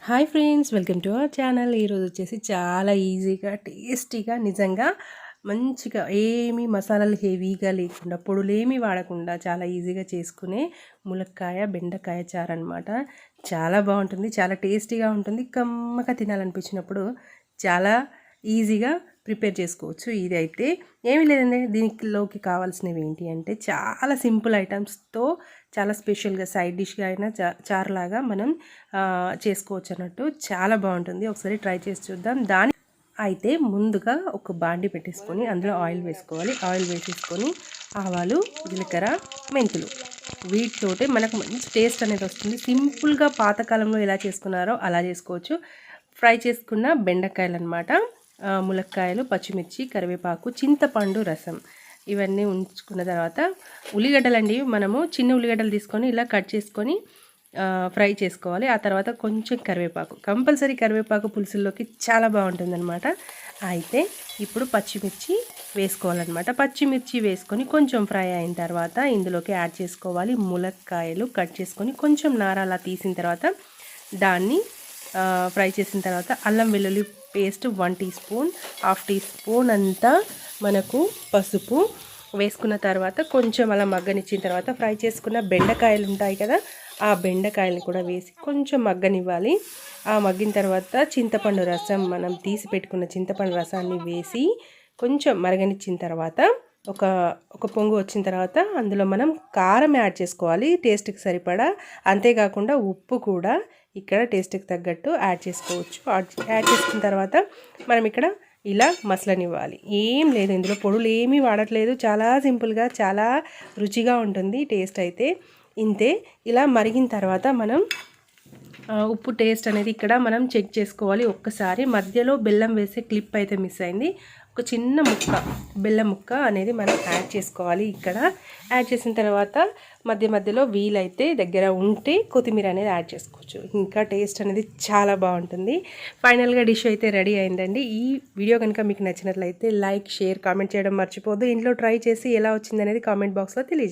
Hi friends, welcome to our channel. ఈరోజు వచ్చేసి చాలా ఈజీగా టేస్టీగా నిజంగా మంచిగా ఏమీ మసాలాలు హెవీగా లేకుండా పొడులేమీ వాడకుండా చాలా ఈజీగా చేసుకునే ములక్కాయ బెండకాయ చారు అనమాట. చాలా బాగుంటుంది, చాలా టేస్టీగా ఉంటుంది. కమ్మగా తినాలనిపించినప్పుడు చాలా ఈజీగా ప్రిపేర్ చేసుకోవచ్చు. ఇది అయితే ఏమీ లేదండి, దీనిలోకి కావాల్సినవి ఏంటి అంటే చాలా సింపుల్ ఐటమ్స్తో చాలా స్పెషల్గా సైడ్ డిష్గా అయినా చారులాగా మనం చేసుకోవచ్చు అన్నట్టు. చాలా బాగుంటుంది, ఒకసారి ట్రై చేసి చూద్దాం. అయితే ముందుగా ఒక బాండి పెట్టేసుకొని అందులో ఆయిల్ వేసుకోవాలి. ఆయిల్ వేసేసుకొని ఆవాలు, జీలకర్ర, మెంతులు, వీటితోటే మనకు మంచి టేస్ట్ అనేది వస్తుంది. సింపుల్గా పాతకాలంలో ఎలా చేసుకున్నారో అలా చేసుకోవచ్చు. ఫ్రై చేసుకున్న బెండకాయలు అనమాట, ములక్కాయలు, పచ్చిమిర్చి, కరివేపాకు, చింతపండు రసం ఇవన్నీ ఉంచుకున్న తర్వాత ఉల్లిగడ్డలండి, మనము చిన్న ఉల్లిగడ్డలు తీసుకొని ఇలా కట్ చేసుకొని ఫ్రై చేసుకోవాలి. ఆ తర్వాత కొంచెం కరివేపాకు, కంపల్సరీ కరివేపాకు పులుసుల్లోకి చాలా బాగుంటుందన్నమాట. అయితే ఇప్పుడు పచ్చిమిర్చి వేసుకోవాలన్నమాట. పచ్చిమిర్చి వేసుకొని కొంచెం ఫ్రై అయిన తర్వాత ఇందులోకి యాడ్ చేసుకోవాలి ములక్కాయలు కట్ చేసుకొని కొంచెం నార అలా తీసిన తర్వాత దాన్ని ఫ్రై చేసిన తర్వాత అల్లం వెల్లుల్లి paste 1 teaspoon, half teaspoon అంతా మనకు పసుపు వేసుకున్న తర్వాత కొంచెం అలా మగ్గనిచ్చిన తర్వాత ఫ్రై చేసుకున్న బెండకాయలు ఉంటాయి కదా, ఆ బెండకాయలు కూడా వేసి కొంచెం మగ్గనివ్వాలి. ఆ మగ్గిన తర్వాత చింతపండు రసం, మనం తీసి పెట్టుకున్న చింతపండు రసాన్ని వేసి కొంచెం మరగనిచ్చిన తర్వాత ఒక పొంగు వచ్చిన తర్వాత అందులో మనం కారం యాడ్ చేసుకోవాలి టేస్ట్కి సరిపడా. అంతేకాకుండా ఉప్పు కూడా ఇక్కడ టేస్ట్కి తగ్గట్టు యాడ్ చేసుకోవచ్చు. యాడ్ చేసుకున్న తర్వాత మనం ఇక్కడ ఇలా మసలనివ్వాలి. ఏం లేదు, ఇందులో పొడులు ఏమీ వాడట్లేదు. చాలా సింపుల్గా చాలా రుచిగా ఉంటుంది. టేస్ట్ అయితే ఇంతే. ఇలా మరిగిన తర్వాత మనం ఉప్పు టేస్ట్ అనేది ఇక్కడ మనం చెక్ చేసుకోవాలి ఒక్కసారి. మధ్యలో బెల్లం వేసే క్లిప్ అయితే మిస్ అయింది. ఒక చిన్న ముక్క బెల్లం ముక్క అనేది మనం యాడ్ చేసుకోవాలి. ఇక్కడ యాడ్ చేసిన తర్వాత మధ్య మధ్యలో వీలైతే దగ్గర ఉంటే కొత్తిమీర అనేది యాడ్ చేసుకోవచ్చు. ఇంకా టేస్ట్ అనేది చాలా బాగుంటుంది. ఫైనల్గా డిష్ అయితే రెడీ అయిందండి. ఈ వీడియో కనుక మీకు నచ్చినట్లయితే లైక్, షేర్, కామెంట్ చేయడం మర్చిపోద్దు. ఇంట్లో ట్రై చేసి ఎలా వచ్చిందనేది కామెంట్ బాక్స్లో తెలియజేయండి.